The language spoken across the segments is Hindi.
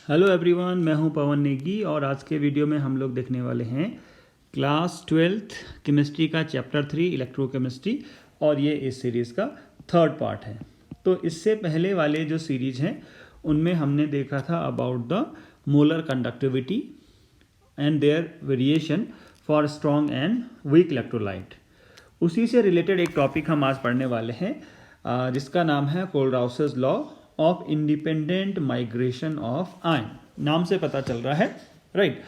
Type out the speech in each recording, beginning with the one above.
हेलो एवरीवन, मैं हूं पवन नेगी और आज के वीडियो में हम लोग देखने वाले हैं क्लास 12th केमिस्ट्री का चैप्टर 3 इलेक्ट्रोकेमिस्ट्री। और ये इस सीरीज़ का थर्ड पार्ट है। तो इससे पहले वाले जो सीरीज हैं उनमें हमने देखा था about the molar conductivity and their variation for strong and weak electrolyte. उसी से रिलेटेड एक टॉपिक हम आज पढ़ने वाले हैं जिसका नाम है Kohlrausch's law of independent migration of ion. नाम से पता चल रहा है, राइट।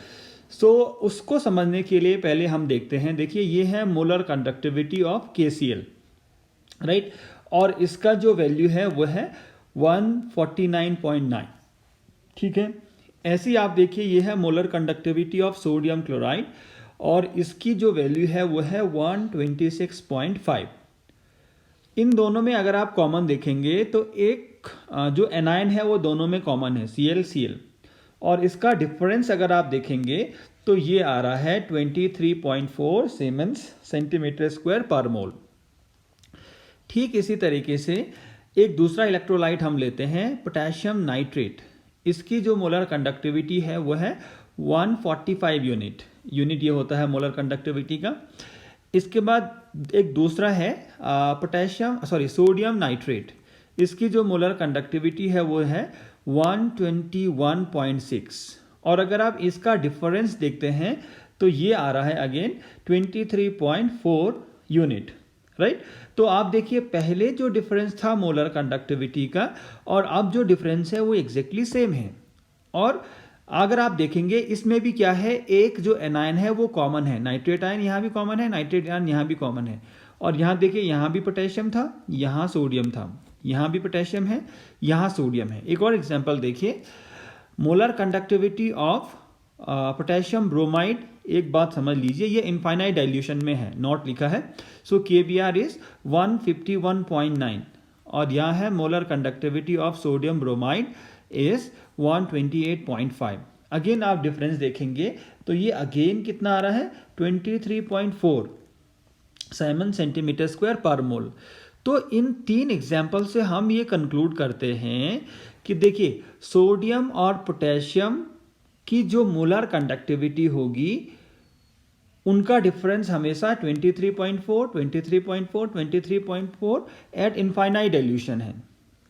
सो उसको समझने के लिए पहले हम देखते हैं, देखिए ये है molar conductivity of KCl, right. और इसका जो वैल्यू है वो है 149.9, ठीक है। ऐसे ही आप देखिए ये है molar conductivity of sodium chloride और इसकी जो वैल्यू है वो है 126.5। इन दोनों में अगर आप कॉमन देखेंगे तो एक जो एनायन है वो दोनों में कॉमन है ClCl, और इसका डिफरेंस अगर आप देखेंगे तो ये आ रहा है 23.4 सीमेंस सेंटीमीटर स्क्वायर पर मोल। ठीक इसी तरीके से एक दूसरा इलेक्ट्रोलाइट हम लेते हैं पोटेशियम नाइट्रेट। इसकी जो मोलर कंडक्टिविटी है वो है 145 यूनिट ये होता है मोलर कंडक्टिविटी का। इसके बाद एक दूसरा है सोडियम नाइट्रेट। इसकी जो मोलर कंडक्टिविटी है वो है 121.6, और अगर आप इसका डिफरेंस देखते हैं तो ये आ रहा है अगेन 23.4 यूनिट, राइट। तो आप देखिए पहले जो डिफरेंस था मोलर कंडक्टिविटी का और अब जो डिफरेंस है वो एग्जैक्टली सेम है। और अगर आप देखेंगे इसमें भी क्या है, एक जो एनायन है वो कॉमन है, नाइट्रेट आयन यहाँ भी कॉमन है, नाइट्रेट आयन यहाँ भी कॉमन है। और यहाँ देखिए यहाँ भी पोटेशियम था, यहाँ सोडियम था, यहाँ भी पोटेशियम है, यहाँ सोडियम है। एक और एग्जांपल देखिए, molar conductivity of potassium bromide. एक बात समझ लीजिए, ये इनफाइनाइट डाइल्यूशन में है, नॉट लिखा है। सो KBr इज 151.9 और यहाँ है molar conductivity of sodium bromide is 128.5। Again आप डिफरेंस देखेंगे तो ये अगेन कितना आ रहा है 23.4 साइमन सेंटीमीटर स्क्वायर पर मोल। तो इन तीन एग्जाम्पल से हम ये कंक्लूड करते हैं कि देखिए सोडियम और पोटेशियम की जो मोलर कंडक्टिविटी होगी उनका डिफरेंस हमेशा 23.4 एट इनफाइनाइट डाइल्यूशन है।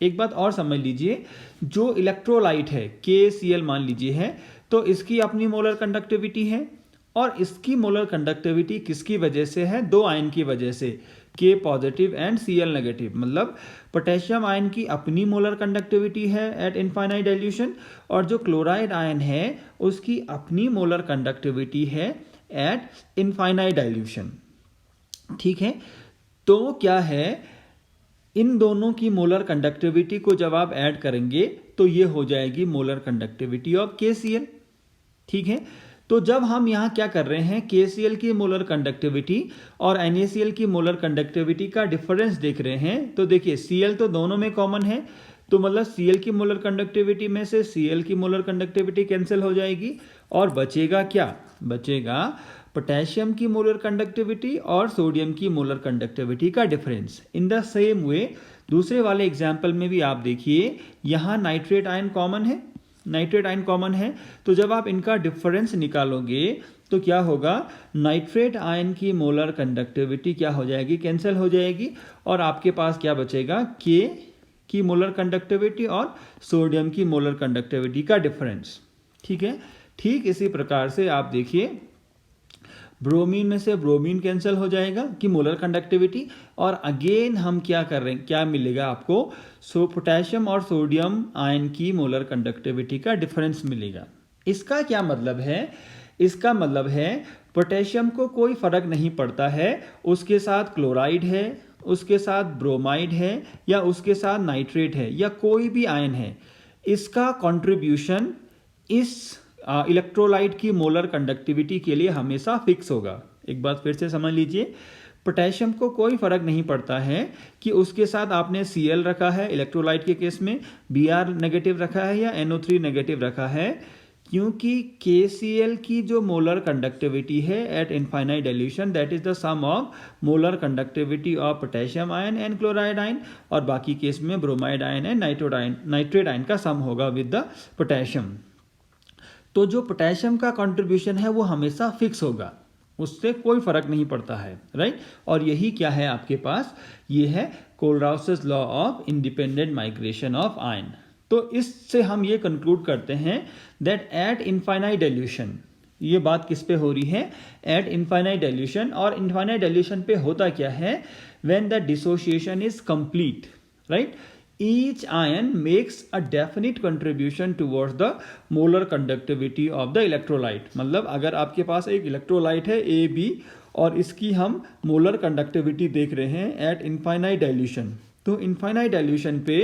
एक बात और समझ लीजिए, जो इलेक्ट्रोलाइट है KCl मान लीजिए है, तो इसकी अपनी मोलर कंडक्टिविटी है और इसकी मोलर कंडक्टिविटी किसकी वजह से है, दो आयन की वजह से, K positive and Cl negative. मतलब पोटेशियम आयन की अपनी मोलर कंडक्टिविटी है एट इनफाइनाइट डाइल्यूशन और जो क्लोराइड आयन है उसकी अपनी मोलर कंडक्टिविटी है एट इनफाइनाइट डाइल्यूशन, ठीक है। तो क्या है, इन दोनों की मोलर कंडक्टिविटी को जब आप ऐड करेंगे तो ये हो जाएगी मोलर कंडक्टिविटी ऑफ KCl, ठीक है। तो जब हम यहाँ क्या कर रहे हैं, KCl की मोलर कंडक्टिविटी और NaCl की मोलर कंडक्टिविटी का डिफरेंस देख रहे हैं, तो देखिए Cl तो दोनों में कॉमन है, तो मतलब Cl की मोलर कंडक्टिविटी में से Cl की मोलर कंडक्टिविटी कैंसिल हो जाएगी और बचेगा क्या, बचेगा पोटेशियम की मोलर कंडक्टिविटी और सोडियम की मोलर कंडक्टिविटी का difference. In the same way दूसरे वाले एग्जाम्पल में भी आप देखिए यहाँ नाइट्रेट आयन कॉमन है, नाइट्रेट आयन कॉमन है, तो जब आप इनका डिफरेंस निकालोगे तो क्या होगा, नाइट्रेट आयन की मोलर कंडक्टिविटी क्या हो जाएगी, कैंसिल हो जाएगी और आपके पास क्या बचेगा, K की मोलर कंडक्टिविटी और सोडियम की मोलर कंडक्टिविटी का डिफरेंस, ठीक है। ठीक इसी प्रकार से आप देखिए ब्रोमीन में से ब्रोमीन कैंसिल हो जाएगा कि मोलर कंडक्टिविटी, और अगेन हम क्या कर रहे हैं, क्या मिलेगा आपको, पोटेशियम और सोडियम आयन की मोलर कंडक्टिविटी का डिफरेंस मिलेगा। इसका क्या मतलब है, इसका मतलब है पोटेशियम को कोई फर्क नहीं पड़ता है उसके साथ क्लोराइड है, उसके साथ ब्रोमाइड है या उसके साथ नाइट्रेट है या कोई भी आयन है, इसका कॉन्ट्रीब्यूशन इस इलेक्ट्रोलाइट की मोलर कंडक्टिविटी के लिए हमेशा फिक्स होगा। एक बात फिर से समझ लीजिए, पोटेशियम को कोई फर्क नहीं पड़ता है कि उसके साथ आपने Cl रखा है इलेक्ट्रोलाइट के केस में, Br नेगेटिव रखा है या NO3 नेगेटिव रखा है, क्योंकि KCl की जो मोलर कंडक्टिविटी है at infinite dilution that is the sum of molar conductivity of potassium ion and chloride ion, और बाकी केस में bromide ion and nitrate ion का सम होगा विद द पोटेशियम। तो जो पोटेशियम का कंट्रीब्यूशन है वो हमेशा फिक्स होगा, उससे कोई फर्क नहीं पड़ता है, राइट। और यही क्या है आपके पास, ये है Kohlrausch's law of independent migration of ion. तो इससे हम ये कंक्लूड करते हैं दैट एट इनफाइनाइट डाइल्यूशन, ये बात किस पे हो रही है, एट इनफाइनाइट डाइल्यूशन। और इनफाइनाइट डाइल्यूशन पे होता क्या है, when the dissociation is complete, right, each ion makes a definite contribution towards the molar conductivity of the electrolyte। मतलब अगर आपके पास एक इलेक्ट्रोलाइट है AB और इसकी हम मोलर कंडक्टिविटी देख रहे हैं एट इनफाइनाइट डाइल्यूशन, तो इनफाइनाइट डाइल्यूशन पे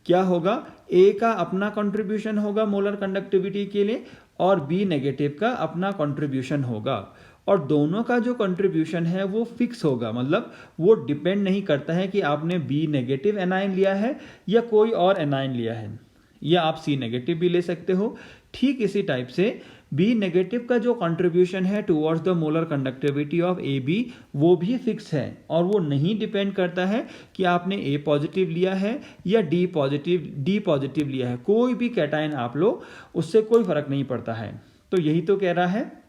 क्या होगा, A का अपना कंट्रीब्यूशन होगा मोलर कंडक्टिविटी के लिए और B नेगेटिव का अपना कंट्रीब्यूशन होगा, और दोनों का जो कंट्रीब्यूशन है वो फिक्स होगा। मतलब वो डिपेंड नहीं करता है कि आपने बी नेगेटिव एनायन लिया है या कोई और एनायन लिया है, या आप सी नेगेटिव भी ले सकते हो। ठीक इसी टाइप से बी नेगेटिव का जो कंट्रीब्यूशन है towards the molar conductivity of A B वो भी फिक्स है, और वो नहीं डिपेंड करता है कि आपने ए पॉजिटिव लिया है या डी पॉजिटिव लिया है। कोई भी कैटायन आप लो, उससे कोई फर्क नहीं पड़ता है। तो यही तो कह रहा है,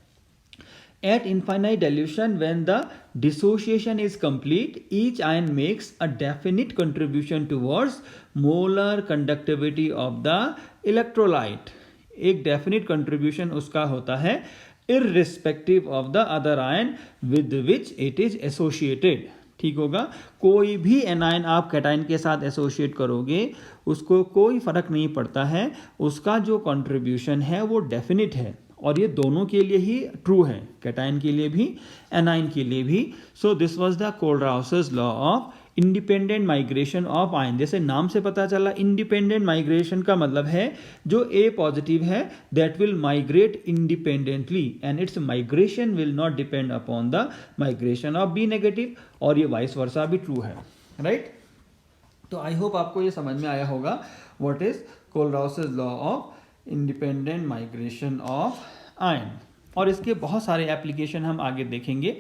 at infinite dilution when the dissociation is complete, each ion makes a definite contribution towards molar conductivity of the electrolyte। एक definite contribution उसका होता है irrespective of the other ion with which it is associated। ठीक होगा, कोई भी एनायन आप कैटायन के साथ एसोसिएट करोगे उसको कोई फर्क नहीं पड़ता है, उसका जो कंट्रीब्यूशन है वो डेफिनिट है। और ये दोनों के लिए ही ट्रू है, कैटायन के लिए भी एनायन के लिए भी। So this was the Kohlrausch's law of independent migration of ion. जैसे नाम से पता चला, इंडिपेंडेंट माइग्रेशन का मतलब है जो ए पॉजिटिव है that will migrate independently and its migration will not depend upon the migration of B negative, और ये वाइस वर्सा भी ट्रू है, राइट। तो आई होप आपको ये समझ में आया होगा what is Kohlrausch's law of independent migration of ion. और इसके बहुत सारे एप्लीकेशन हम आगे देखेंगे।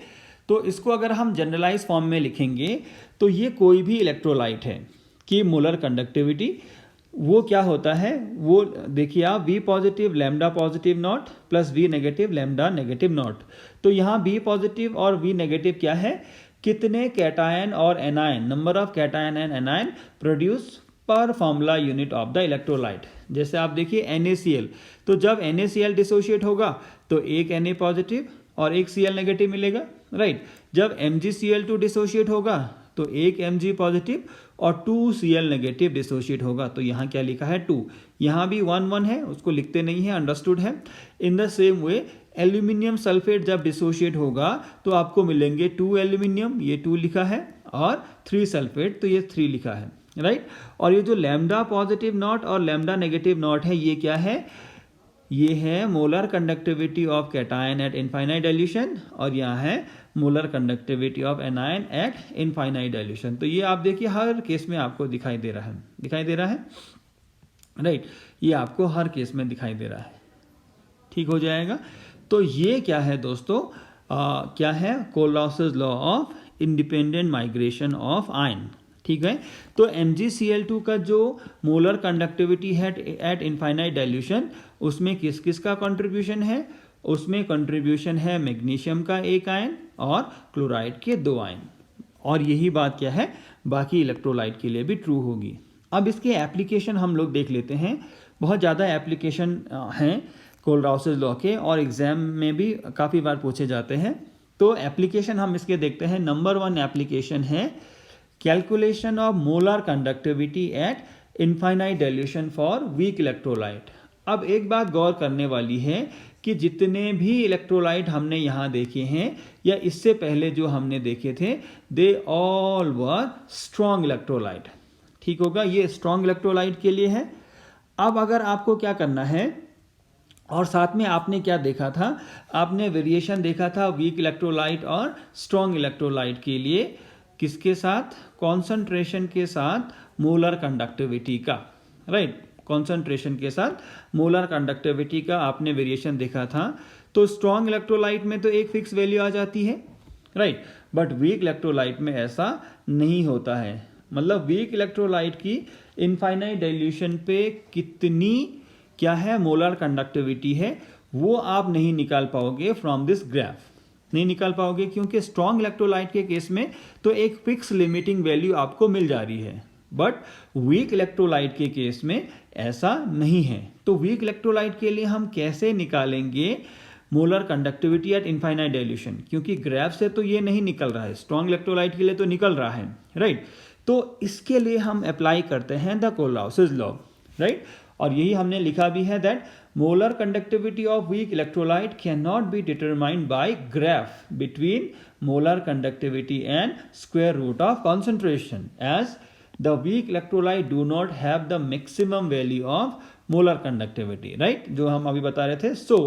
तो इसको अगर हम जनरलाइज फॉर्म में लिखेंगे तो ये कोई भी इलेक्ट्रोलाइट है कि मोलर कंडक्टिविटी वो क्या होता है, वो देखिए आप v positive lambda positive nought plus v negative lambda negative nought. तो यहाँ बी पॉजिटिव और वी नेगेटिव क्या है, कितने कैटायन और anion, number of cation and anion produce per formula unit of the electrolyte. जैसे आप देखिए NaCl, तो जब NaCl डिसोशिएट होगा तो एक Na पॉजिटिव और एक Cl नेगेटिव मिलेगा, राइट। जब MgCl2 डिसोशिएट होगा तो एक Mg पॉजिटिव और 2 Cl नेगेटिव डिसोशिएट होगा। तो यहाँ क्या लिखा है 2, यहाँ भी 1 1 है, उसको लिखते नहीं है, अंडरस्टूड है। In the same way aluminium sulphate जब डिसोशिएट होगा तो आपको मिलेंगे 2 एल्यूमिनियम, ये 2 लिखा है, और 3 सल्फेट, तो ये 3 लिखा है, राइट। और ये जो लैम्डा पॉजिटिव नॉट और लैम्डा नेगेटिव नॉट है, ये क्या है, ये है molar conductivity of cation eight infinite dilution, और यहाँ है molar conductivity of anion eight infinite dilution. तो ये आप देखिए हर केस में आपको दिखाई दे रहा है, राइट। ये आपको हर केस में दिखाई दे रहा है, ठीक हो जाएगा। तो ये क्या है दोस्तों, क्या है, Kohlrausch's law of independent migration of ion, ठीक है। तो MgCl2 का जो मोलर कंडक्टिविटी है एट इनफाइनाइट डाइल्यूशन, उसमें किस किस का कंट्रीब्यूशन है, उसमें कंट्रीब्यूशन है मैग्नीशियम का एक आयन और क्लोराइड के 2 आयन। और यही बात क्या है, बाकी इलेक्ट्रोलाइट के लिए भी ट्रू होगी। अब इसके एप्लीकेशन हम लोग देख लेते हैं। बहुत ज़्यादा एप्लीकेशन हैं कोलराउसस लॉ के, और एग्जाम में भी काफ़ी बार पूछे जाते हैं। तो एप्लीकेशन हम इसके देखते हैं। नंबर 1 एप्लीकेशन है calculation of molar conductivity at infinite dilution for weak electrolyte. अब एक बात गौर करने वाली है कि जितने भी इलेक्ट्रोलाइट हमने यहाँ देखे हैं या इससे पहले जो हमने देखे थे, they all were strong electrolyte, ठीक होगा। ये स्ट्रॉन्ग इलेक्ट्रोलाइट के लिए है। अब अगर आपको क्या करना है, और साथ में आपने क्या देखा था, आपने वेरिएशन देखा था वीक इलेक्ट्रोलाइट और स्ट्रॉन्ग इलेक्ट्रोलाइट के लिए, किसके साथ, कॉन्सेंट्रेशन के साथ मोलर कंडक्टिविटी का, राइट। कॉन्सेंट्रेशन के साथ मोलर कंडक्टिविटी का आपने वेरिएशन देखा था। तो स्ट्रॉन्ग इलेक्ट्रोलाइट में तो एक फिक्स वैल्यू आ जाती है, राइट, बट वीक इलेक्ट्रोलाइट में ऐसा नहीं होता है। मतलब वीक इलेक्ट्रोलाइट की इनफाइनाइट डाइल्यूशन पे कितनी क्या है मोलर कंडक्टिविटी है, वो आप नहीं निकाल पाओगे फ्रॉम दिस ग्राफ, नहीं निकाल पाओगे, क्योंकि स्ट्रॉन्ग इलेक्ट्रोलाइट के केस में तो एक फिक्स लिमिटिंग वैल्यू आपको मिल जा रही है, बट वीक इलेक्ट्रोलाइट के केस में ऐसा नहीं है। तो वीक इलेक्ट्रोलाइट के लिए हम कैसे निकालेंगे molar conductivity at infinite dilution, क्योंकि ग्राफ से तो ये नहीं निकल रहा है, स्ट्रॉन्ग इलेक्ट्रोलाइट के लिए तो निकल रहा है, राइट। तो इसके लिए हम अप्लाई करते हैं द कोलराउसिस लॉ, राइट। और यही हमने लिखा भी है that molar conductivity of weak electrolyte can not be determined by graph between molar conductivity and square root of concentration, as the weak electrolyte do not have the maximum value of molar conductivity, right, जो हम अभी बता रहे थे। So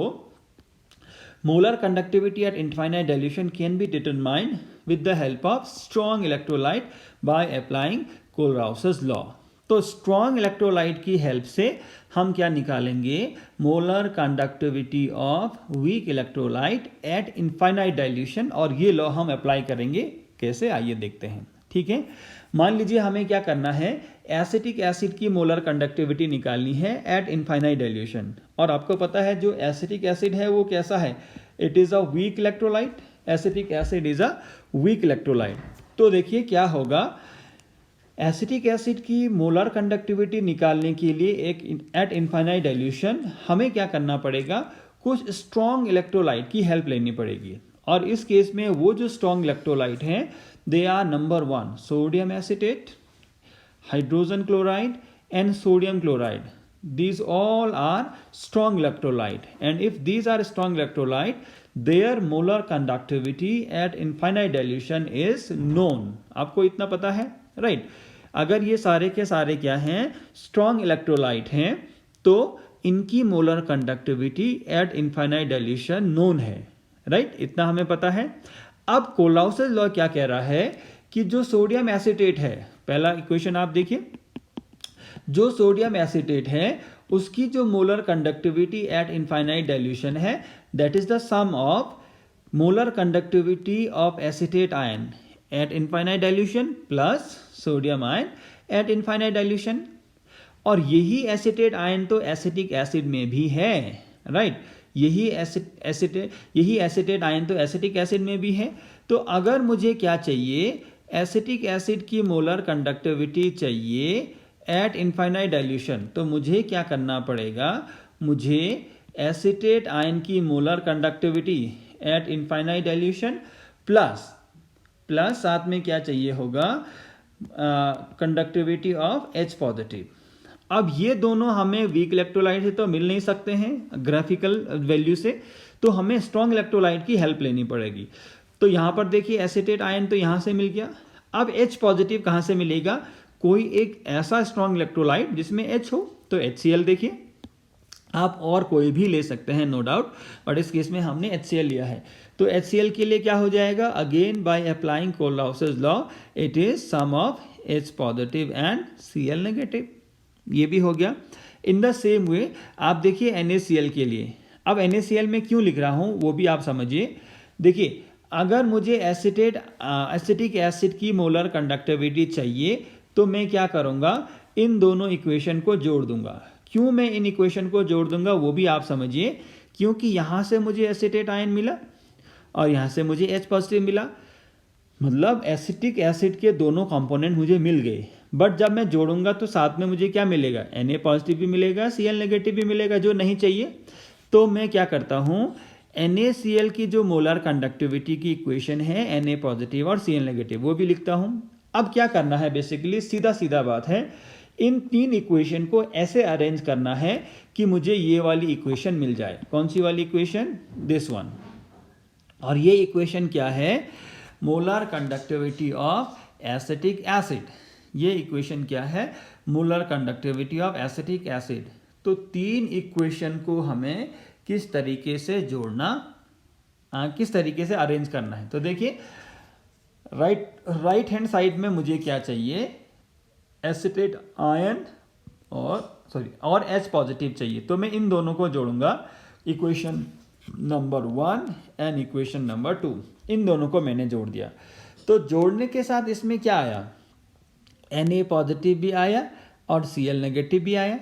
molar conductivity at infinite dilution can be determined with the help of strong electrolyte by applying Kohlrausch's law। तो स्ट्रॉन्ग इलेक्ट्रोलाइट की हेल्प से हम क्या निकालेंगे, molar conductivity of weak electrolyte eight infinite dilution, और ये लॉ हम अप्लाई करेंगे कैसे, आइए देखते हैं, ठीक है। मान लीजिए हमें क्या करना है, एसिटिक एसिड की मोलर कंडक्टिविटी निकालनी है एट इनफाइनाइट डाइल्यूशन, और आपको पता है जो एसिटिक एसिड है वो कैसा है, it is a weak electrolyte, acetic acid is a weak electrolyte. तो देखिए क्या होगा, एसिटिक एसिड की मोलर कंडक्टिविटी निकालने के लिए एक एट इनफाइनाइट डाइल्यूशन हमें क्या करना पड़ेगा, कुछ स्ट्रॉन्ग इलेक्ट्रोलाइट की हेल्प लेनी पड़ेगी, और इस केस में वो जो स्ट्रॉन्ग इलेक्ट्रोलाइट हैं they are number 1 sodium acetate, hydrogen chloride and sodium chloride. These all are strong electrolyte, and if these are strong electrolyte, their molar conductivity at infinite dilution is known। आपको इतना पता है, right? अगर ये सारे के सारे क्या हैं, strong electrolyte हैं, तो इनकी molar conductivity at infinite dilution known है, राइट, इतना हमें पता है। अब कोलराउसिस लॉ क्या कह रहा है कि जो सोडियम एसीटेट है, पहला इक्वेशन आप देखिए, जो सोडियम एसीटेट है उसकी जो molar conductivity at infinite dilution है, that is the sum of molar conductivity of acetate ion at infinite dilution plus sodium ion at infinite dilution. और यही एसीटेट आयन तो एसिटिक एसिड में भी है, राइट, यही एसिटेट आयन तो एसिटिक एसिड में भी है। तो अगर मुझे क्या चाहिए, एसिटिक एसिड की मोलर कंडक्टिविटी चाहिए एट इनफाइनाइट डाइल्यूशन, तो मुझे क्या करना पड़ेगा, मुझे एसिटेट आयन की molar conductivity at infinite dilution plus साथ में क्या चाहिए होगा, कंडक्टिविटी ऑफ H पॉजिटिव। अब ये दोनों हमें वीक इलेक्ट्रोलाइट से तो मिल नहीं सकते हैं ग्राफिकल वैल्यू से, तो हमें स्ट्रॉन्ग इलेक्ट्रोलाइट की हेल्प लेनी पड़ेगी। तो यहाँ पर देखिए एसिटेट आयन तो यहाँ से मिल गया, अब H पॉजिटिव कहाँ से मिलेगा, कोई एक ऐसा स्ट्रॉन्ग इलेक्ट्रोलाइट जिसमें H हो, तो HCl देखिए, आप और कोई भी ले सकते हैं नो डाउट, बट इस केस में हमने HCl लिया है। तो HCl के लिए क्या हो जाएगा, again by applying Kohlrausch's law it is sum of H positive and Cl negative, ये भी हो गया। इन द सेम वे आप देखिए NaCl के लिए, अब NaCl में क्यों लिख रहा हूँ वो भी आप समझिए। देखिए अगर मुझे एसिटिक एसिड की मोलर कंडक्टिविटी चाहिए तो मैं क्या करूँगा, इन दोनों इक्वेशन को जोड़ दूंगा। क्यों मैं इन इक्वेशन को जोड़ दूंगा वो भी आप समझिए, क्योंकि यहाँ से मुझे एसिटेट आयन मिला और यहाँ से मुझे H पॉजिटिव मिला, मतलब एसिटिक एसिड के दोनों कंपोनेंट मुझे मिल गए। बट जब मैं जोड़ूंगा तो साथ में मुझे क्या मिलेगा, Na पॉजिटिव भी मिलेगा, Cl नेगेटिव भी मिलेगा, जो नहीं चाहिए। तो मैं क्या करता हूँ, NaCl की जो मोलर कंडक्टिविटी की इक्वेशन है Na पॉजिटिव और Cl नेगेटिव, वो भी लिखता हूँ। अब क्या करना है, बेसिकली सीधा सीधा बात है, इन तीन इक्वेशन को ऐसे अरेंज करना है कि मुझे ये वाली इक्वेशन मिल जाए। कौन सी वाली इक्वेशन, दिस वन। और ये इक्वेशन क्या है, molar conductivity of acetic acid. ये इक्वेशन क्या है, molar conductivity of acetic acid. तो तीन इक्वेशन को हमें किस तरीके से जोड़ना, किस तरीके से अरेंज करना है। तो देखिए राइट हैंड साइड में मुझे क्या चाहिए, एसिटेट आयन और H पॉजिटिव चाहिए। तो मैं इन दोनों को जोड़ूंगा, equation number 1 and equation number 2, इन दोनों को मैंने जोड़ दिया। तो जोड़ने के साथ इसमें क्या आया, Na पॉजिटिव भी आया और Cl नेगेटिव भी आया,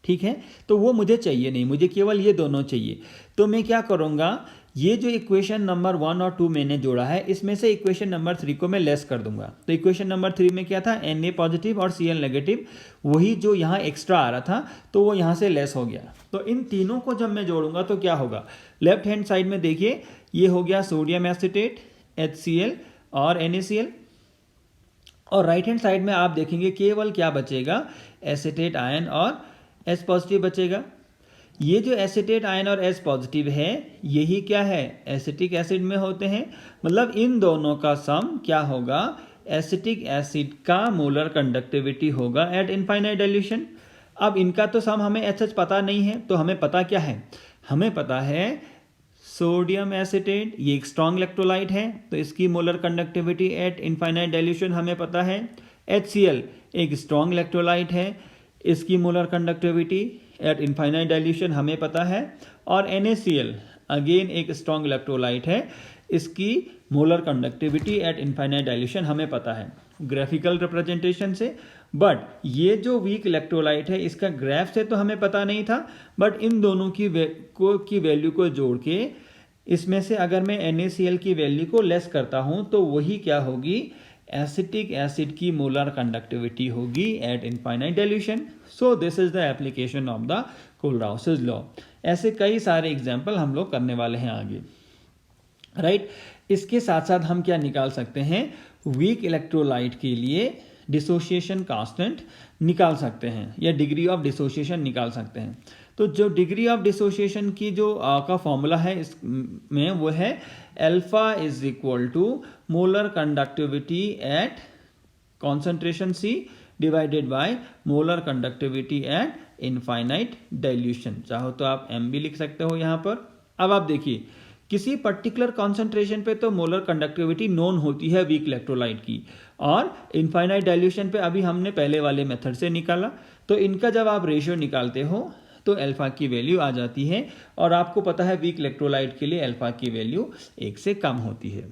ठीक है, तो वो मुझे चाहिए नहीं, मुझे केवल ये दोनों चाहिए। तो मैं क्या करूँगा, ये जो इक्वेशन नंबर 1 और 2 मैंने जोड़ा है, इसमें से इक्वेशन नंबर 3 को मैं लेस कर दूंगा। तो इक्वेशन नंबर 3 में क्या था, Na पॉजिटिव और Cl नेगेटिव, वही जो यहाँ एक्स्ट्रा आ रहा था तो वो यहाँ से लेस हो गया। तो इन तीनों को जब मैं जोड़ूंगा तो क्या होगा, लेफ्ट हैंड साइड में देखिए ये हो गया सोडियम एसिटेट HCl और NaCl, और राइट हैंड साइड में आप देखेंगे केवल क्या बचेगा, एसिटेट आयन और H पॉजिटिव बचेगा। ये जो एसिटेट आयन और H पॉजिटिव है यही क्या है, एसिटिक एसिड में होते हैं। मतलब इन दोनों का सम क्या होगा, एसिटिक एसिड का मोलर कंडक्टिविटी होगा एट इनफाइनाइट डाइल्यूशन। अब इनका तो सम हमें HH पता नहीं है, तो हमें पता क्या है, हमें पता है सोडियम एसिटेट, ये एक स्ट्रॉन्ग इलेक्ट्रोलाइट है तो इसकी molar conductivity at infinite dilution हमें पता है। HCl एक स्ट्रॉन्ग इलेक्ट्रोलाइट है, इसकी molar conductivity at infinite dilution हमें पता है। और NaCl अगेन एक स्ट्रॉन्ग इलेक्ट्रोलाइट है, इसकी molar conductivity at infinite dilution हमें पता है ग्राफिकल रिप्रेजेंटेशन से। बट ये जो वीक इलेक्ट्रोलाइट है इसका ग्राफ से तो हमें पता नहीं था, बट इन दोनों की वैल्यू को जोड़ के इसमें से अगर मैं NaCl की वैल्यू को लेस करता हूं तो वही क्या होगी, एसिटिक एसिड की मोलर कंडक्टिविटी होगी at infinite dilution. So this is the application of the Kohlrausch's law. ऐसे कई सारे एग्जाम्पल हम लोग करने वाले हैं आगे, राइट। इसके साथ साथ हम क्या निकाल सकते हैं, वीक इलेक्ट्रोलाइट के लिए डिसोसिएशन कांस्टेंट निकाल सकते हैं या डिग्री ऑफ डिसोसिएशन निकाल सकते हैं। तो जो डिग्री ऑफ डिसोसिएशन की जो का फॉर्मूला है इसमें वो है alpha is equal to molar conductivity at concentration C divided by molar conductivity at infinite dilution. चाहो तो आप M भी लिख सकते हो यहाँ पर। अब आप देखिए किसी पर्टिकुलर कॉन्सेंट्रेशन पे तो मोलर कंडक्टिविटी नोन होती है वीक इलेक्ट्रोलाइट की, और इनफाइनाइट डाइल्यूशन पे अभी हमने पहले वाले मेथड से निकाला। तो इनका जब आप रेशियो निकालते हो तो अल्फा की वैल्यू आ जाती है, और आपको पता है वीक इलेक्ट्रोलाइट के लिए अल्फा की वैल्यू 1 से कम होती है,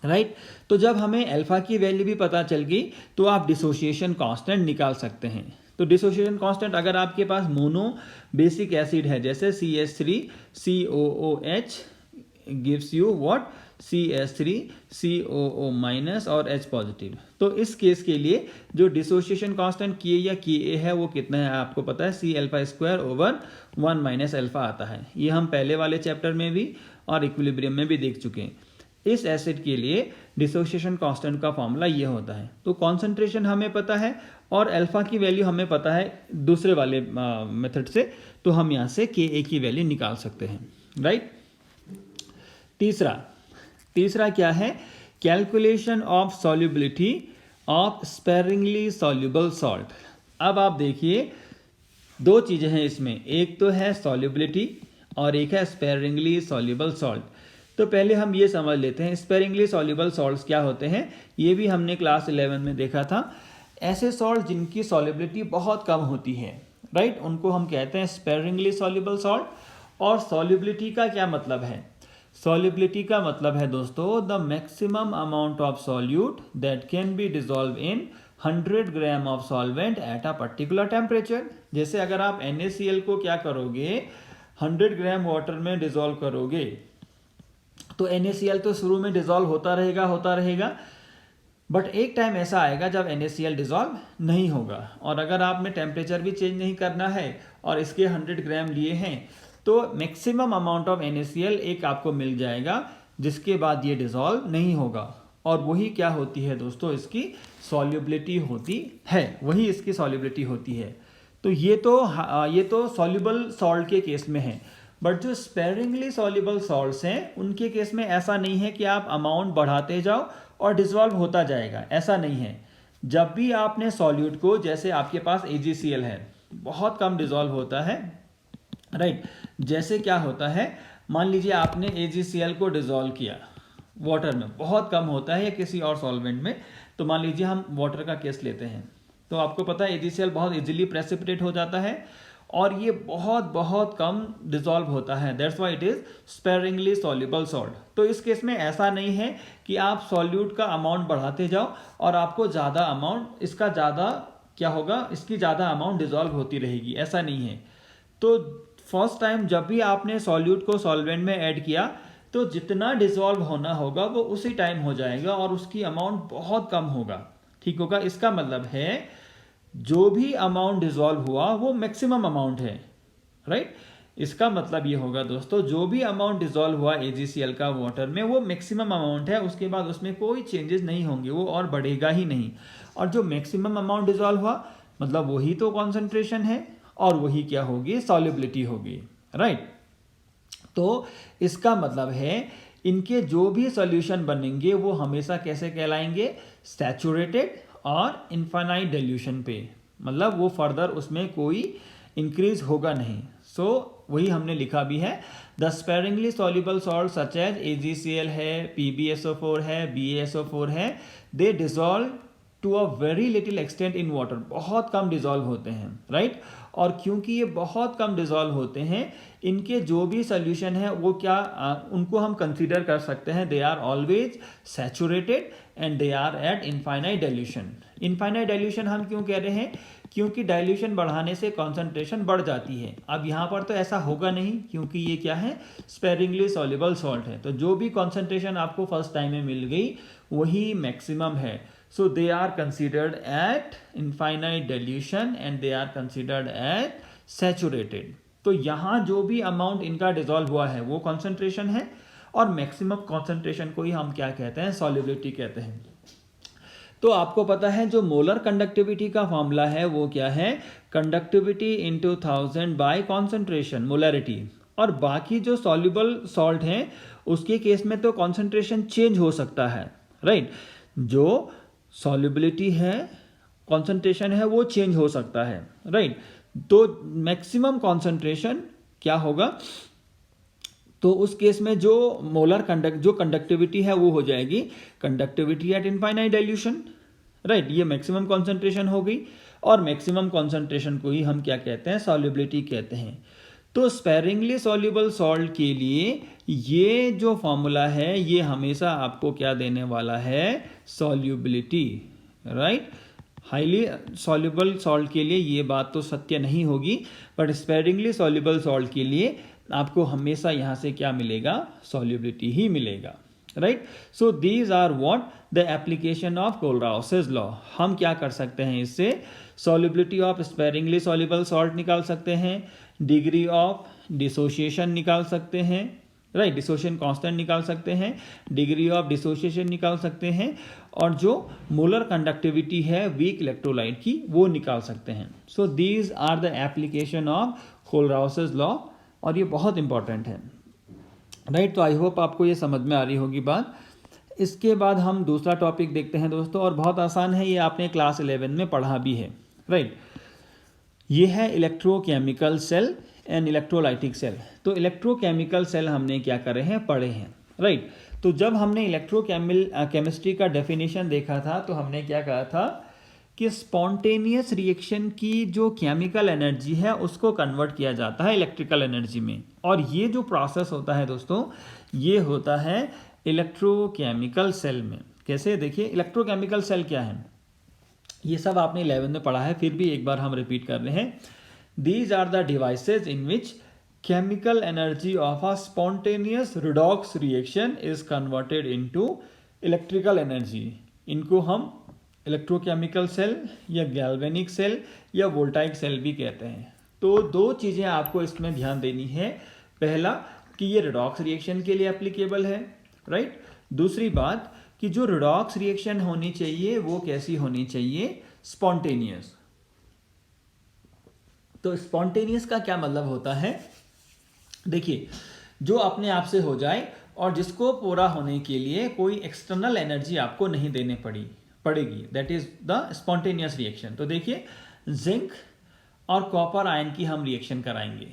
राइट। तो जब हमें अल्फा की वैल्यू भी पता चल गई तो आप डिसोसिएशन कांस्टेंट निकाल सकते हैं। तो डिसोसिएशन कांस्टेंट अगर आपके पास मोनो बेसिक एसिड है जैसे CH3COOH gives you what, CH3COO minus और H पॉजिटिव। तो इस केस के लिए जो डिसोसिएशन कांस्टेंट Ka या Ka है वो कितना है आपको पता है, C⁴/1 माइनस अल्फा आता है। ये हम पहले वाले चैप्टर में भी और इक्विलिब्रियम में भी देख चुके हैं। इस एसिड के लिए डिसोसिएशन कांस्टेंट का फॉर्मूला ये होता है। तो कॉन्सेंट्रेशन हमें पता है और अल्फा की वैल्यू हमें पता है दूसरे वाले मेथड से, तो हम यहाँ से Ka की वैल्यू निकाल सकते हैं, राइट। तीसरा क्या है, calculation of solubility of sparingly soluble salt. अब आप देखिए दो चीजें हैं इसमें, एक तो है सॉल्युबिलिटी और एक है स्पेरिंगली सॉल्युबल सॉल्ट। तो पहले हम ये समझ लेते हैं स्पेरिंगली सॉल्युबल सॉल्ट्स क्या होते हैं। ये भी हमने क्लास 11 में देखा था। ऐसे सॉल्ट जिनकी सॉल्युबिलिटी बहुत कम होती है, राइट, उनको हम कहते हैं स्पेरिंगली सॉल्युबल सॉल्ट। और सॉल्युबिलिटी का क्या मतलब है, सॉल्युबिलिटी का मतलब है दोस्तों the maximum amount of solute that can be dissolve in 100 gram of solvent at a particular temperature. जैसे अगर आप NaCl को क्या करोगे, 100 ग्राम वाटर में डिसॉल्व करोगे तो NaCl तो शुरू में डिसॉल्व होता रहेगा, बट एक टाइम ऐसा आएगा जब NaCl डिसॉल्व नहीं होगा। और अगर आपने टेम्परेचर भी चेंज नहीं करना है और इसके 100 ग्राम लिए हैं तो मैक्सिमम अमाउंट ऑफ NaCl एक आपको मिल जाएगा जिसके बाद ये डिसॉल्व नहीं होगा। और वही क्या होती है दोस्तों, इसकी सॉल्युबिलिटी होती है, वही इसकी सॉल्युबिलिटी होती है। तो ये तो सॉल्युबल सॉल्ट के केस में है। बट जो स्पेरिंगली सॉल्युबल सॉल्ट्स हैं उनके केस में ऐसा नहीं है कि आप अमाउंट बढ़ाते जाओ और डिसॉल्व होता जाएगा, ऐसा नहीं है। जब भी आपने सॉल्यूट को, जैसे आपके पास AgCl है, बहुत कम डिसॉल्व होता है, राइट। जैसे क्या होता है, मान लीजिए आपने AgCl को डिसॉल्व किया वाटर में, बहुत कम होता है या किसी और सॉल्वेंट में। तो मान लीजिए हम वाटर का केस लेते हैं, तो आपको पता है AgCl बहुत इजीली प्रेसिपिटेट हो जाता है और ये बहुत कम डिसॉल्व होता है। That's why it is sparingly soluble salt. तो इस केस में ऐसा नहीं है कि आप सॉल्यूट का अमाउंट बढ़ाते जाओ और आपको ज़्यादा अमाउंट, इसका ज़्यादा क्या होगा, इसकी ज़्यादा अमाउंट डिजॉल्व होती रहेगी, ऐसा नहीं है। तो फर्स्ट टाइम जब भी आपने सॉल्यूट को सॉल्वेंट में ऐड किया तो जितना डिजॉल्व होना होगा वो उसी टाइम हो जाएगा और उसकी अमाउंट बहुत कम होगा, ठीक होगा। इसका मतलब है जो भी अमाउंट डिजॉल्व हुआ वो मैक्सिमम अमाउंट है, राइट। इसका मतलब ये होगा दोस्तों, जो भी अमाउंट डिजॉल्व हुआ AgCl का वाटर में वो मैक्सिमम अमाउंट है, उसके बाद उसमें कोई चेंजेस नहीं होंगे, वो और बढ़ेगा ही नहीं। और जो मैक्सिमम अमाउंट डिजॉल्व हुआ मतलब वही तो कॉन्सेंट्रेशन है और वही क्या होगी, सॉल्युबिलिटी होगी, राइट। तो इसका मतलब है इनके जो भी सॉल्यूशन बनेंगे वो हमेशा कैसे कहलाएंगे, सैचुरेटेड और इनफाइनाइट डाइल्यूशन पे, मतलब वो फर्दर उसमें कोई इंक्रीज होगा नहीं। सो वही हमने लिखा भी है, the sparingly soluble salt such as AgCl है, PbSO4 है, BaSO4 है, they dissolve to a very little extent in water, बहुत कम डिजॉल्व होते हैं, राइट। और क्योंकि ये बहुत कम डिजॉल्व होते हैं, इनके जो भी सोल्यूशन है वो क्या उनको हम कंसीडर कर सकते हैं, they are always saturated and they are at infinite dilution. Infinite dilution हम क्यों कह रहे हैं, क्योंकि डाइल्यूशन बढ़ाने से कॉन्सेंट्रेशन बढ़ जाती है। अब यहाँ पर तो ऐसा होगा नहीं क्योंकि ये क्या है, स्पेरिंगली सॉल्युबल सॉल्ट है, तो जो भी कॉन्सेंट्रेशन आपको फर्स्ट टाइम में मिल गई वही मैक्सिमम है। So they are considered at infinite dilution and they are considered at saturated. तो यहाँ जो भी अमाउंट इनका डिजॉल्व हुआ है वो कॉन्सेंट्रेशन है और मैक्सिमम कॉन्सेंट्रेशन को ही हम क्या कहते हैं, सॉल्युबिलिटी कहते हैं। तो आपको पता है जो मोलर कंडक्टिविटी का फॉर्मूला है वो क्या है, conductivity into 1000 bye concentration, molarity. और बाकी जो सॉल्युबल सॉल्ट हैं उसके केस में तो कॉन्सेंट्रेशन चेंज हो सकता है, राइट। जो सॉल्युबिलिटी है, कॉन्सेंट्रेशन है, वो चेंज हो सकता है, राइट। तो मैक्सिमम कॉन्सेंट्रेशन क्या होगा, तो उस केस में जो मोलर कंडक्टिविटी है वो हो जाएगी conductivity at infinite dilution, right. ये मैक्सिमम कॉन्सेंट्रेशन हो गई और मैक्सिमम कॉन्सेंट्रेशन को ही हम क्या कहते हैं, सॉल्युबिलिटी कहते हैं। तो स्पेरिंगली सॉल्युबल सॉल्ट के लिए ये जो फॉर्मूला है ये हमेशा आपको क्या देने वाला है, solubility, right. Highly soluble salt के लिए ये बात तो सत्य नहीं होगी, बट स्पेरिंगली सॉल्युबल सॉल्ट के लिए आपको हमेशा यहाँ से क्या मिलेगा, सॉल्युबिलिटी ही मिलेगा, right. So these are what the application of Kohlrausch's law. हम क्या कर सकते हैं इससे, solubility of sparingly soluble salt निकाल सकते हैं, डिग्री ऑफ डिसोसिएशन निकाल सकते हैं, राइट, डिसोसिएशन कांस्टेंट निकाल सकते हैं, डिग्री ऑफ डिसोसिएशन निकाल सकते हैं, और जो मोलर कंडक्टिविटी है वीक इलेक्ट्रोलाइट की वो निकाल सकते हैं। So these are the application of Kohlrausch's law और ये बहुत इंपॉर्टेंट है, राइट। तो आई होप आपको ये समझ में आ रही होगी बात। इसके बाद हम दूसरा टॉपिक देखते हैं दोस्तों, और बहुत आसान है, ये आपने क्लास 11 में पढ़ा भी है, राइट। ये है electrochemical cell and electrolytic cell. तो इलेक्ट्रोकेमिकल सेल हमने क्या करे हैं, पढ़े हैं, राइट। तो जब हमने इलेक्ट्रोकेमिस्ट्री का डेफिनेशन देखा था तो हमने क्या कहा था कि स्पॉन्टेनियस रिएक्शन की जो केमिकल एनर्जी है उसको कन्वर्ट किया जाता है इलेक्ट्रिकल एनर्जी में। और ये जो प्रोसेस होता है दोस्तों, ये होता है इलेक्ट्रोकेमिकल सेल में। कैसे, देखिए इलेक्ट्रोकेमिकल सेल क्या है, ये सब आपने 11 में पढ़ा है, फिर भी एक बार हम रिपीट कर रहे हैं। These are the devices in which chemical energy of a spontaneous redox reaction is converted into electrical energy. इनको हम इलेक्ट्रोकेमिकल सेल या गैल्वेनिक सेल या वोल्टाइक सेल भी कहते हैं। तो दो चीज़ें आपको इसमें ध्यान देनी है, पहला कि ये रिडॉक्स रिएक्शन के लिए एप्लीकेबल है, राइट। दूसरी बात कि जो रिडॉक्स रिएक्शन होनी चाहिए वो कैसी होनी चाहिए, स्पॉन्टेनियस। तो स्पॉन्टेनियस का क्या मतलब होता है, देखिए जो अपने आप से हो जाए और जिसको पूरा होने के लिए कोई एक्सटर्नल एनर्जी आपको नहीं देने पड़ेगी, that is the spontaneous reaction. तो देखिए जिंक और कॉपर आयन की हम रिएक्शन कराएंगे,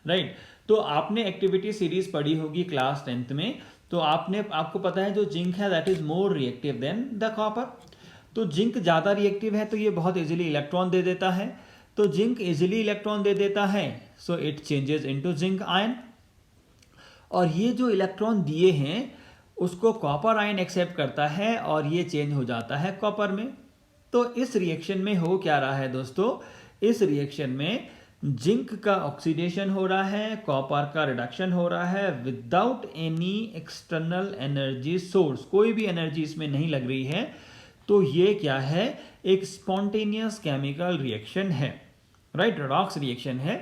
राइट। तो आपने एक्टिविटी सीरीज पढ़ी होगी क्लास 10th में, तो आपको पता है जो जिंक है that is more reactive than the copper. तो जिंक ज़्यादा रिएक्टिव है तो ये बहुत इजीली इलेक्ट्रॉन दे देता है, तो जिंक इजीली इलेक्ट्रॉन दे देता है, so it changes into zinc ion. और ये जो इलेक्ट्रॉन दिए हैं उसको कॉपर आयन एक्सेप्ट करता है और ये चेंज हो जाता है कॉपर में, तो इस रिएक्शन में हो क्या रहा है दोस्तों, इस रिएक्शन में जिंक का ऑक्सीडेशन हो रहा है, कॉपर का रिडक्शन हो रहा है without any external energy source, कोई भी एनर्जी इसमें नहीं लग रही है। तो ये क्या है, एक स्पॉन्टेनियस केमिकल रिएक्शन है, राइट, रेडॉक्स रिएक्शन है।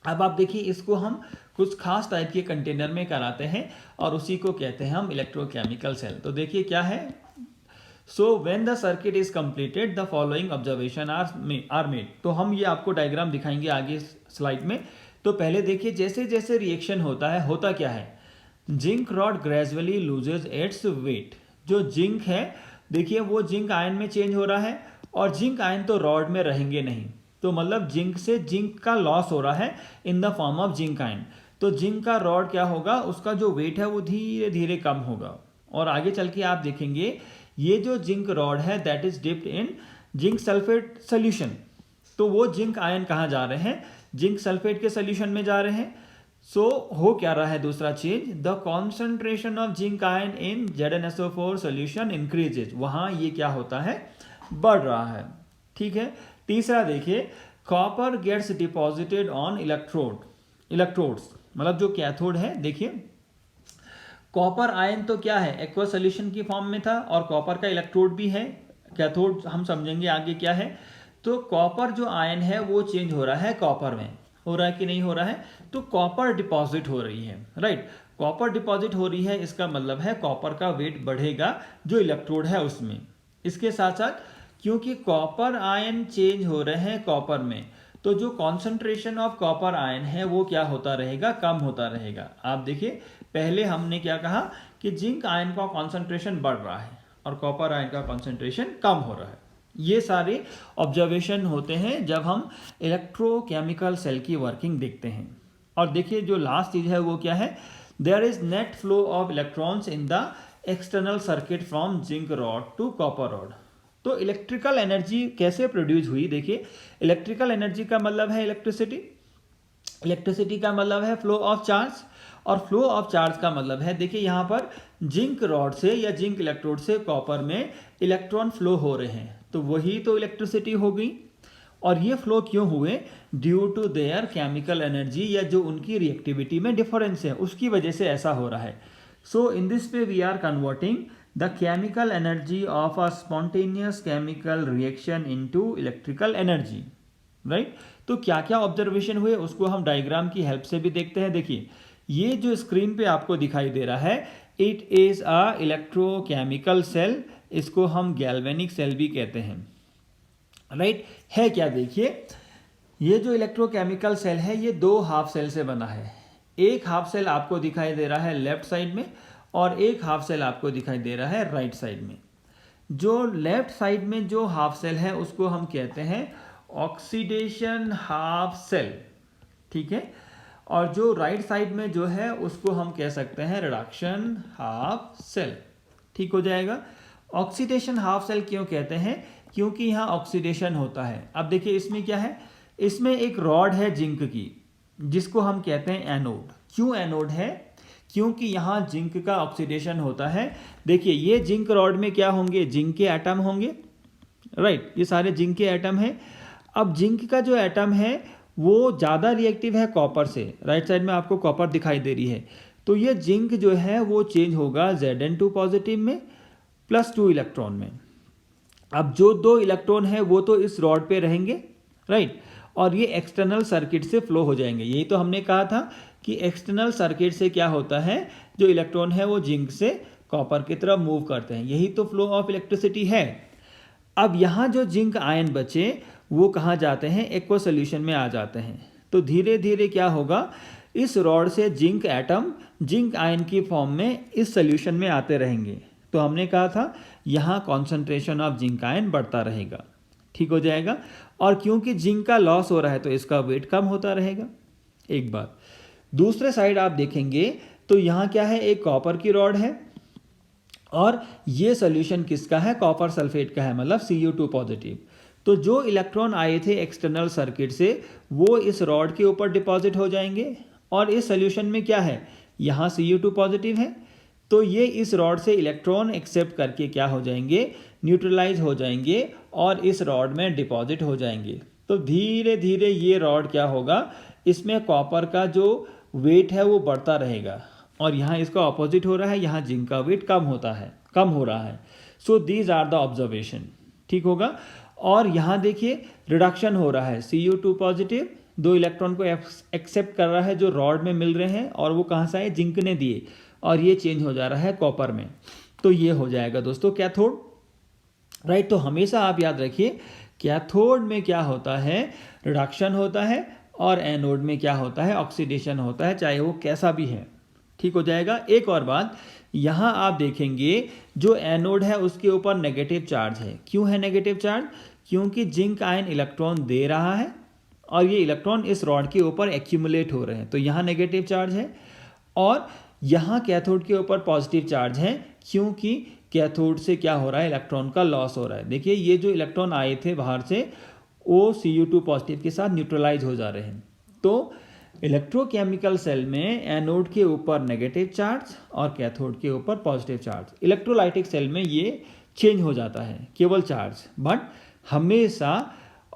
अब आप देखिए इसको हम कुछ खास टाइप के कंटेनर में कराते हैं और उसी को कहते हैं हम इलेक्ट्रोकेमिकल सेल। तो देखिए क्या है, so when the circuit is completed the following observation are made. तो हम ये आपको डायग्राम दिखाएंगे आगे स्लाइड में। तो पहले देखिए जैसे जैसे रिएक्शन होता है, होता क्या है, zinc rod gradually loses its weight. जो जिंक है देखिए वो जिंक आयन में चेंज हो रहा है और जिंक आयन तो रॉड में रहेंगे नहीं, तो मतलब जिंक से जिंक का लॉस हो रहा है in the form of zinc ion. तो जिंक का रॉड क्या होगा, उसका जो वेट है वो धीरे धीरे कम होगा और आगे चल के आप देखेंगे ये जो जिंक रॉड है that is dipped in zinc sulphate solution. तो वो जिंक आयन कहाँ जा रहे हैं, जिंक सल्फेट के सोल्यूशन में जा रहे हैं। सो हो क्या रहा है दूसरा चीज, the concentration of zinc ion in ZnSO4 solution increases, वहां ये क्या होता है, बढ़ रहा है, ठीक है। तीसरा देखिए, copper gets deposited on electrodes, मतलब जो कैथोड है, देखिए कॉपर आयन तो क्या है, एक्वा सोल्यूशन की फॉर्म में था और कॉपर का इलेक्ट्रोड भी है, कैथोड हम समझेंगे आगे क्या है। तो कॉपर जो आयन है वो चेंज हो रहा है कॉपर में, हो रहा है कि नहीं हो रहा है, तो कॉपर डिपॉजिट हो रही है, राइट, कॉपर डिपॉजिट हो रही है, इसका मतलब है कॉपर का वेट बढ़ेगा जो इलेक्ट्रोड है उसमें। इसके साथ साथ क्योंकि कॉपर आयन चेंज हो रहे हैं कॉपर में, तो जो कॉन्सेंट्रेशन ऑफ कॉपर आयन है वो क्या होता रहेगा, कम होता रहेगा। आप देखिए पहले हमने क्या कहा कि जिंक आयन का कॉन्सेंट्रेशन बढ़ रहा है और कॉपर आयन का कॉन्सेंट्रेशन कम हो रहा है। ये सारे ऑब्जर्वेशन होते हैं जब हम इलेक्ट्रोकेमिकल सेल की वर्किंग देखते हैं। और देखिए जो लास्ट चीज है वो क्या है, there is net flow of electrons in the external circuit from zinc rod to copper rod. तो इलेक्ट्रिकल एनर्जी कैसे प्रोड्यूस हुई, देखिए इलेक्ट्रिकल एनर्जी का मतलब है इलेक्ट्रिसिटी, इलेक्ट्रिसिटी का मतलब है फ्लो ऑफ चार्ज, और फ्लो ऑफ चार्ज का मतलब है, देखिए यहाँ पर जिंक रॉड से या जिंक इलेक्ट्रोड से कॉपर में इलेक्ट्रॉन फ्लो हो रहे हैं, तो वही तो इलेक्ट्रिसिटी हो गई। और ये फ्लो क्यों हुए, due to their chemical energy, या जो उनकी रिएक्टिविटी में डिफरेंस है उसकी वजह से ऐसा हो रहा है। So in this way we are converting the chemical energy of a spontaneous chemical reaction into electrical energy, right. तो क्या क्या ऑब्जर्वेशन हुए उसको हम डायग्राम की हेल्प से भी देखते हैं। देखिए ये जो स्क्रीन पे आपको दिखाई दे रहा है, it is a electrochemical cell, इसको हम गैल्वेनिक सेल भी कहते हैं, राइट। है क्या, देखिए ये जो इलेक्ट्रोकेमिकल सेल है ये दो हाफ सेल से बना है। एक हाफ सेल आपको दिखाई दे रहा है लेफ्ट साइड में और एक हाफ सेल आपको दिखाई दे रहा है राइट साइड में। जो लेफ्ट साइड में जो हाफ सेल है उसको हम कहते हैं ऑक्सीडेशन हाफ सेल, ठीक है, और जो राइट साइड में जो है उसको हम कह सकते हैं रिडक्शन हाफ सेल, ठीक हो जाएगा। ऑक्सीडेशन हाफ सेल क्यों कहते हैं, क्योंकि यहाँ ऑक्सीडेशन होता है। अब देखिए इसमें क्या है, इसमें एक रॉड है जिंक की जिसको हम कहते हैं एनोड। क्यों एनोड है, क्योंकि यहाँ जिंक का ऑक्सीडेशन होता है। देखिए ये जिंक रॉड में क्या होंगे, जिंक के एटम होंगे, राइट, ये सारे जिंक के एटम हैं। अब जिंक का जो एटम है वो ज़्यादा रिएक्टिव है कॉपर से, राइट साइड में आपको कॉपर दिखाई दे रही है, तो ये जिंक जो है वो चेंज होगा Zn2 पॉजिटिव में +2 इलेक्ट्रॉन में। अब जो 2 इलेक्ट्रॉन है वो तो इस रॉड पे रहेंगे, राइट, और ये एक्सटर्नल सर्किट से फ्लो हो जाएंगे। यही तो हमने कहा था कि एक्सटर्नल सर्किट से क्या होता है, जो इलेक्ट्रॉन है वो जिंक से कॉपर की तरफ मूव करते हैं, यही तो फ्लो ऑफ इलेक्ट्रिसिटी है। अब यहाँ जो जिंक आयन बचे वो कहाँ जाते हैं, एक्वा सोल्यूशन में आ जाते हैं। तो धीरे धीरे क्या होगा, इस रॉड से जिंक एटम जिंक आयन की फॉर्म में इस सोल्यूशन में आते रहेंगे। तो हमने कहा था यहाँ कॉन्सेंट्रेशन ऑफ जिंक आयन बढ़ता रहेगा, ठीक हो जाएगा। और क्योंकि जिंक का लॉस हो रहा है तो इसका वेट कम होता रहेगा, एक बात। दूसरे साइड आप देखेंगे तो यहाँ क्या है, एक कॉपर की रॉड है और ये सोल्यूशन किसका है, कॉपर सल्फेट का है, मतलब Cu2 पॉजिटिव। तो जो इलेक्ट्रॉन आए थे एक्सटर्नल सर्किट से वो इस रॉड के ऊपर डिपॉजिट हो जाएंगे और इस सोल्यूशन में क्या है, यहाँ Cu2 पॉजिटिव है, तो ये इस रॉड से इलेक्ट्रॉन एक्सेप्ट करके क्या हो जाएंगे, न्यूट्रलाइज हो जाएंगे और इस रॉड में डिपॉजिट हो जाएंगे। तो धीरे धीरे ये रॉड क्या होगा, इसमें कॉपर का जो वेट है वो बढ़ता रहेगा और यहाँ इसका ऑपोजिट हो रहा है, यहाँ जिंक का वेट कम हो रहा है। So these are the observation, ठीक होगा। और यहाँ देखिए रिडक्शन हो रहा है, Cu2 पॉजिटिव 2 इलेक्ट्रॉन को एक्सेप्ट कर रहा है जो रॉड में मिल रहे हैं और वो कहाँ से आए, जिंक ने दिए, और ये चेंज हो जा रहा है कॉपर में। तो ये हो जाएगा दोस्तों कैथोड, राइट। तो हमेशा आप याद रखिए कैथोड में क्या होता है, रिडक्शन होता है, और एनोड में क्या होता है, ऑक्सीडेशन होता है, चाहे वो कैसा भी है, ठीक हो जाएगा। एक और बात, यहाँ आप देखेंगे जो एनोड है उसके ऊपर नेगेटिव चार्ज है। क्यों है नेगेटिव चार्ज, क्योंकि जिंक आयन इलेक्ट्रॉन दे रहा है और ये इलेक्ट्रॉन इस रॉड के ऊपर एक्यूमुलेट हो रहे हैं, तो यहाँ नेगेटिव चार्ज है। और यहाँ कैथोड के ऊपर पॉजिटिव चार्ज है, क्योंकि कैथोड से क्या हो रहा है, इलेक्ट्रॉन का लॉस हो रहा है। देखिए ये जो इलेक्ट्रॉन आए थे बाहर से वो Cu2 पॉजिटिव के साथ न्यूट्रलाइज हो जा रहे हैं। तो इलेक्ट्रोकेमिकल सेल में एनोड के ऊपर नेगेटिव चार्ज और कैथोड के ऊपर पॉजिटिव चार्ज। इलेक्ट्रोलाइटिक सेल में ये चेंज हो जाता है केवल चार्ज, बट हमेशा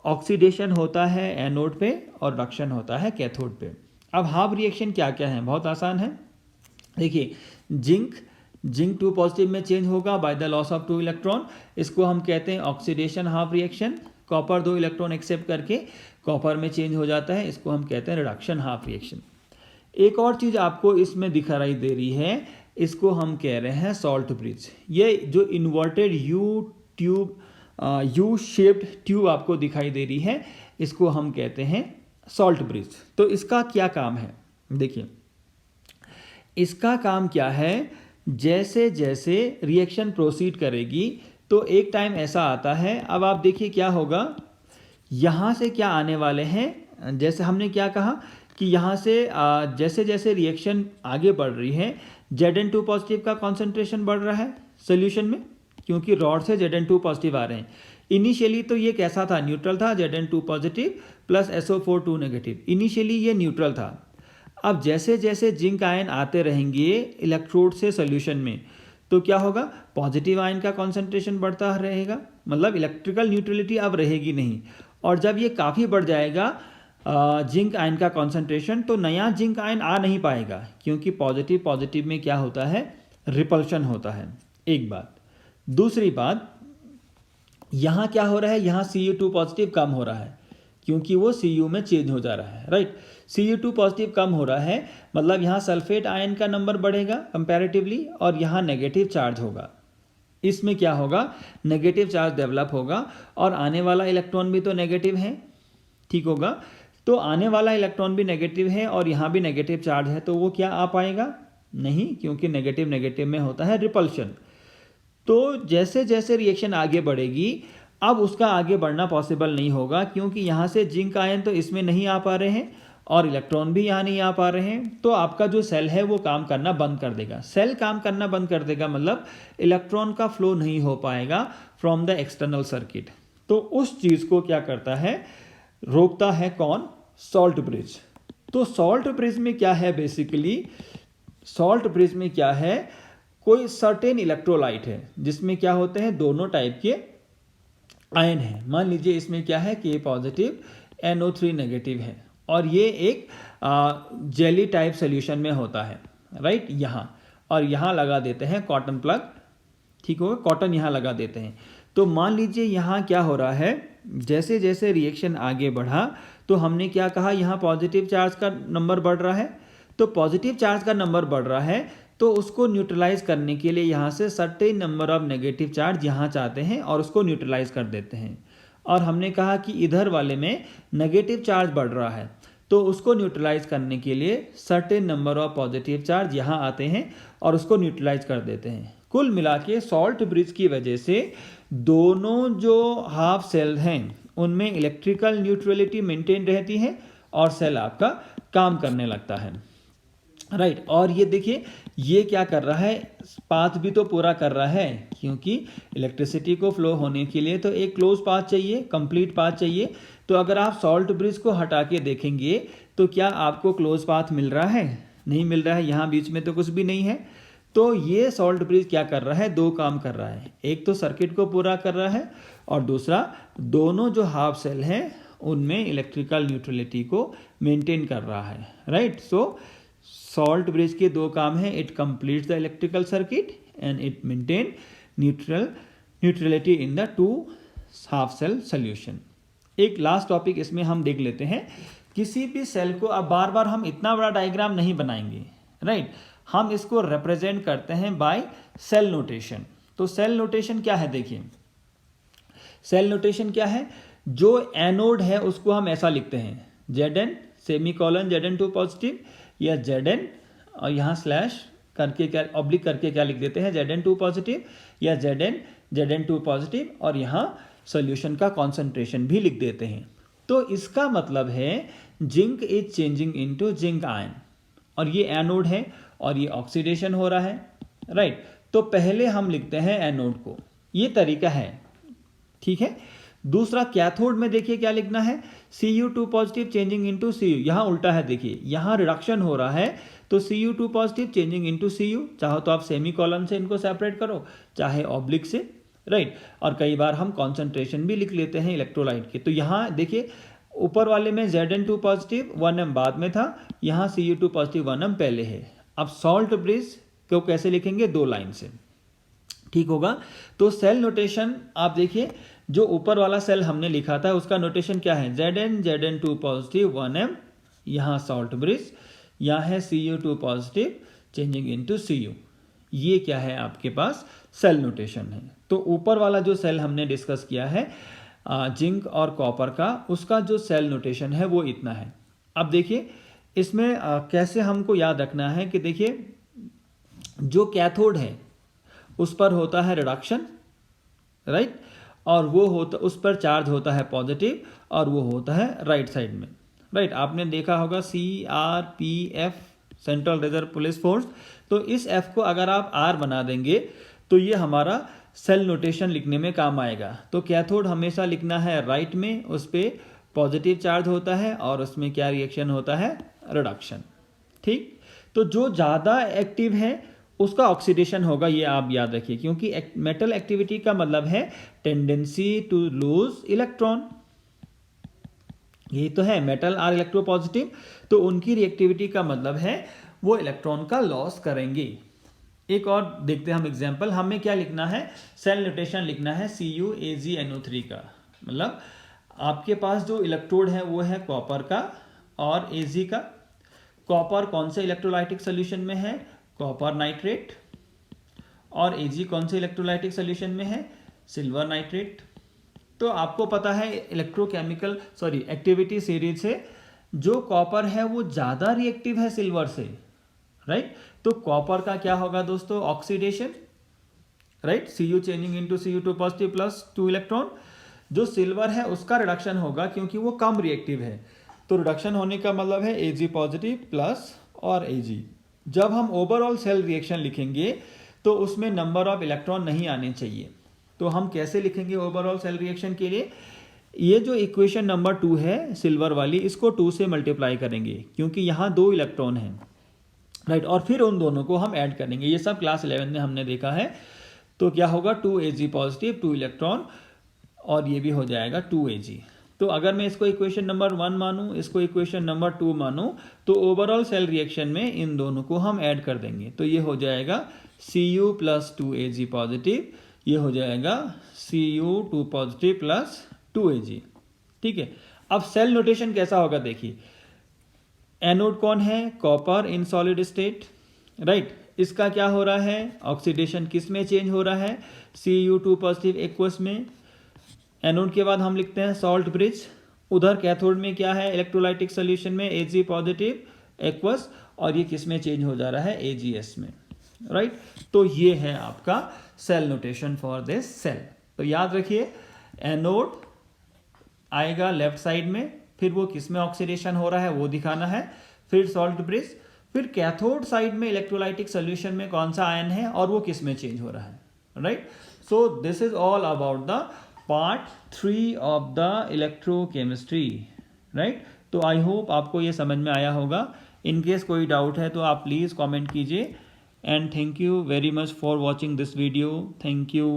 ऑक्सीडेशन होता है एनोड पे और रिडक्शन होता है कैथोड पे। अब हाफ रिएक्शन क्या क्या है, बहुत आसान है। देखिए जिंक 2 पॉजिटिव में चेंज होगा by the loss of 2 electron, इसको हम कहते हैं oxidation half reaction. Copper 2 electron accept करके कॉपर में चेंज हो जाता है, इसको हम कहते हैं रिडक्शन हाफ रिएक्शन। एक और चीज़ आपको इसमें दिखाई दे रही है, इसको हम कह रहे हैं सॉल्ट ब्रिज। ये जो इन्वर्टेड यू शेप्ड ट्यूब आपको दिखाई दे रही है, इसको हम कहते हैं सॉल्ट ब्रिज। तो इसका क्या काम है, देखिए इसका काम क्या है, जैसे जैसे रिएक्शन प्रोसीड करेगी तो एक टाइम ऐसा आता है, अब आप देखिए क्या होगा, यहाँ से क्या आने वाले हैं, जैसे हमने क्या कहा कि यहाँ से जैसे जैसे रिएक्शन आगे बढ़ रही है Zn2 पॉजिटिव का कॉन्सेंट्रेशन बढ़ रहा है सोल्यूशन में, क्योंकि रॉड से Zn2 पॉजिटिव आ रहे हैं। इनिशियली तो ये कैसा था, न्यूट्रल था, Zn2 positive plus SO4 2 negative, initially ये न्यूट्रल था। अब जैसे जैसे जिंक आयन आते रहेंगे इलेक्ट्रोड से सोल्यूशन में, तो क्या होगा, पॉजिटिव आयन का कॉन्सेंट्रेशन बढ़ता रहेगा, मतलब इलेक्ट्रिकल न्यूट्रलिटी अब रहेगी नहीं। और जब ये काफ़ी बढ़ जाएगा जिंक आयन का कॉन्सेंट्रेशन, तो नया जिंक आयन आ नहीं पाएगा, क्योंकि पॉजिटिव में क्या होता है, रिपल्शन होता है। एक बात। दूसरी बात, यहाँ क्या हो रहा है, यहाँ Cu2 पॉजिटिव कम हो रहा है, क्योंकि वो Cu में चेंज हो जा रहा है, राइट। Cu2 पॉजिटिव कम हो रहा है, मतलब यहाँ सल्फेट आयन का नंबर बढ़ेगा कंपैरेटिवली, और यहाँ नेगेटिव चार्ज होगा। इसमें क्या होगा, नेगेटिव चार्ज डेवलप होगा, और आने वाला इलेक्ट्रॉन भी तो नेगेटिव है, ठीक होगा। तो आने वाला इलेक्ट्रॉन भी नेगेटिव है और यहाँ भी नेगेटिव चार्ज है, तो वो क्या आ पाएगा, नहीं, क्योंकि नेगेटिव में होता है रिपल्शन। तो जैसे जैसे रिएक्शन आगे बढ़ेगी, अब उसका आगे बढ़ना पॉसिबल नहीं होगा, क्योंकि यहाँ से जिंक आयन तो इसमें नहीं आ पा रहे हैं और इलेक्ट्रॉन भी यहाँ नहीं आ पा रहे हैं, तो आपका जो सेल है वो काम करना बंद कर देगा। सेल काम करना बंद कर देगा मतलब इलेक्ट्रॉन का फ्लो नहीं हो पाएगा फ्रॉम द एक्सटर्नल सर्किट। तो उस चीज़ को क्या करता है, रोकता है कौन, सॉल्ट ब्रिज। तो सॉल्ट ब्रिज में क्या है, बेसिकली सॉल्ट ब्रिज में क्या है, कोई सर्टेन इलेक्ट्रोलाइट है जिसमें क्या होते हैं, दोनों टाइप के आयन है। मान लीजिए इसमें क्या है, K पॉजिटिव NO3 नेगेटिव है, और ये एक जेली टाइप सोल्यूशन में होता है, राइट। यहाँ और यहाँ लगा देते हैं कॉटन प्लग, ठीक होगा, कॉटन यहाँ लगा देते हैं। तो मान लीजिए यहाँ क्या हो रहा है, जैसे जैसे रिएक्शन आगे बढ़ा, तो हमने क्या कहा, यहाँ पॉजिटिव चार्ज का नंबर बढ़ रहा है। तो पॉजिटिव चार्ज का नंबर बढ़ रहा है, तो उसको न्यूट्रलाइज करने के लिए यहाँ से certain number of negative charge यहाँ चाहते हैं और उसको न्यूट्रलाइज कर देते हैं। और हमने कहा कि इधर वाले में नेगेटिव चार्ज बढ़ रहा है, तो उसको न्यूट्रलाइज करने के लिए certain number of positive charge यहाँ आते हैं और उसको न्यूट्रलाइज कर देते हैं। कुल मिला के सॉल्ट ब्रिज की वजह से दोनों जो हाफ सेल हैं उनमें इलेक्ट्रिकल न्यूट्रलिटी मेंटेन रहती है और सेल आपका काम करने लगता है, राइट। और ये देखिए ये क्या कर रहा है, पाथ भी तो पूरा कर रहा है, क्योंकि इलेक्ट्रिसिटी को फ्लो होने के लिए तो एक क्लोज पाथ चाहिए, कंप्लीट पाथ चाहिए। तो अगर आप सॉल्ट ब्रिज को हटा के देखेंगे तो क्या आपको क्लोज पाथ मिल रहा है, नहीं मिल रहा है, यहाँ बीच में तो कुछ भी नहीं है। तो ये सॉल्ट ब्रिज क्या कर रहा है, दो काम कर रहा है, एक तो सर्किट को पूरा कर रहा है और दूसरा दोनों जो हाफ सेल हैं उनमें इलेक्ट्रिकल न्यूट्रलिटी को मेंटेन कर रहा है, राइट। सो सॉल्ट ब्रिज के दो काम हैं, it completes the electrical circuit and it maintain neutrality in the two half cell solution. एक लास्ट टॉपिक इसमें हम देख लेते हैं, किसी भी सेल को अब बार बार हम इतना बड़ा डायग्राम नहीं बनाएंगे, राइट। हम इसको रिप्रेजेंट करते हैं बाय सेल नोटेशन। तो सेल नोटेशन क्या है, देखिए सेल नोटेशन क्या है, जो एनोड है उसको हम ऐसा लिखते हैं Zn सेमीकोलन Zn2 पॉजिटिव या Zn और यहाँ स्लैश करके क्या ऑब्लिक करके क्या लिख देते हैं Zn2 पॉजिटिव या Zn2 पॉजिटिव और यहाँ सॉल्यूशन का कॉन्सेंट्रेशन भी लिख देते हैं। तो इसका मतलब है zinc is changing into zinc ion और ये एनोड है और ये ऑक्सीडेशन हो रहा है, राइट। तो पहले हम लिखते हैं एनोड को, ये तरीका है, ठीक है। दूसरा कैथोड में देखिए क्या लिखना है, Cu2 positive changing into Cu, यहाँ उल्टा है, देखिए यहाँ रिडक्शन हो रहा है तो Cu2 positive changing into Cu, चाहो तो आप सेमी कॉलन से इनको सेपरेट करो चाहे ऑब्लिक से, राइट। और कई बार हम कॉन्सेंट्रेशन भी लिख लेते हैं इलेक्ट्रोलाइट के। तो यहाँ देखिए ऊपर वाले में Zn2 पॉजिटिव 1m बाद में था, यहाँ Cu2 पॉजिटिव 1m पहले है। अब सॉल्ट ब्रिज को कैसे लिखेंगे, दो लाइन से, ठीक होगा। तो सेल नोटेशन आप देखिए, जो ऊपर वाला सेल हमने लिखा था उसका नोटेशन क्या है, Zn2 पॉजिटिव 1m, यहाँ सॉल्ट ब्रिज, यहाँ है Cu2 positive changing into Cu, ये क्या है आपके पास सेल नोटेशन है। तो ऊपर वाला जो सेल हमने डिस्कस किया है जिंक और कॉपर का, उसका जो सेल नोटेशन है वो इतना है। अब देखिए इसमें कैसे हमको याद रखना है कि देखिए जो कैथोड है उस पर होता है रिडक्शन, राइट, और वो होता उस पर चार्ज होता है पॉजिटिव और वो होता है राइट साइड में, राइट। आपने देखा होगा CRPF central reserve police force, तो इस F को अगर आप R बना देंगे तो ये हमारा सेल नोटेशन लिखने में काम आएगा। तो कैथोड हमेशा लिखना है राइट में, उस पर पॉजिटिव चार्ज होता है और उसमें क्या रिएक्शन होता है, रिडक्शन, ठीक। तो जो ज़्यादा एक्टिव है उसका ऑक्सीडेशन होगा, ये आप याद रखिए, क्योंकि मेटल एक्टिविटी का मतलब है टेंडेंसी टू लूज इलेक्ट्रॉन, यही तो है, मेटल आर इलेक्ट्रोपॉजिटिव, तो उनकी रिएक्टिविटी का मतलब है वो इलेक्ट्रॉन का लॉस करेंगे। एक और देखते हैं हम एग्जांपल, हमें क्या लिखना है, सेल नोटेशन लिखना है CuAgNO3 का, मतलब आपके पास जो इलेक्ट्रोड है वो है कॉपर का और Ag का। कॉपर कौन से इलेक्ट्रोलाइटिक सोल्यूशन में है, कॉपर नाइट्रेट, और Ag कौन से इलेक्ट्रोलाइटिक सोल्यूशन में है, सिल्वर नाइट्रेट। तो आपको पता है इलेक्ट्रोकेमिकल एक्टिविटी सीरीज से जो कॉपर है वो ज़्यादा रिएक्टिव है सिल्वर से, राइट। तो कॉपर का क्या होगा दोस्तों, oxidation, right, Cu changing into Cu2 positive plus 2 electron. जो सिल्वर है उसका रिडक्शन होगा क्योंकि वो कम रिएक्टिव है, तो रिडक्शन होने का मतलब है Ag पॉजिटिव प्लस और Ag। जब हम ओवरऑल सेल रिएक्शन लिखेंगे तो उसमें नंबर ऑफ इलेक्ट्रॉन नहीं आने चाहिए। तो हम कैसे लिखेंगे ओवरऑल सेल रिएक्शन के लिए, ये जो इक्वेशन नंबर 2 है सिल्वर वाली, इसको 2 से मल्टीप्लाई करेंगे क्योंकि यहाँ 2 इलेक्ट्रॉन हैं, राइट, और फिर उन दोनों को हम ऐड करेंगे। ये सब क्लास 11 में हमने देखा है। तो क्या होगा, 2Ag पॉजिटिव 2 इलेक्ट्रॉन और ये भी हो जाएगा 2Ag। तो अगर मैं इसको इक्वेशन नंबर 1 मानूं, इसको इक्वेशन नंबर 2 मानूं, तो ओवरऑल सेल रिएक्शन में इन दोनों को हम ऐड कर देंगे। तो ये हो जाएगा Cu प्लस 2Ag पॉजिटिव, ये हो जाएगा Cu2 पॉजिटिव प्लस 2Ag, ठीक है। अब सेल नोटेशन कैसा होगा देखिए, एनोड कौन है, copper in solid state, right. इसका क्या हो रहा है, ऑक्सीडेशन किस में चेंज हो रहा है, Cu2 पॉजिटिव एक्वस में। एनोड के बाद हम लिखते हैं सॉल्ट ब्रिज, उधर कैथोड में क्या है, इलेक्ट्रोलाइटिक सोल्यूशन में Ag पॉजिटिव एक्वस, और ये किस में चेंज हो जा रहा है, AgS में, राइट। तो ये है आपका cell notation for this cell. तो याद रखिए एनोड आएगा लेफ्ट साइड में, फिर वो किस में ऑक्सीडेशन हो रहा है वो दिखाना है, फिर सॉल्ट ब्रिज, फिर कैथोड साइड में इलेक्ट्रोलाइटिक सोल्यूशन में कौन सा आयन है और वो किस में चेंज हो रहा है, right. So this is all about the part 3 of the electrochemistry, right. तो आई होप आपको ये समझ में आया होगा। इन केस कोई डाउट है तो आप प्लीज़ कमेंट कीजिए and thank you very much for watching this video. Thank you.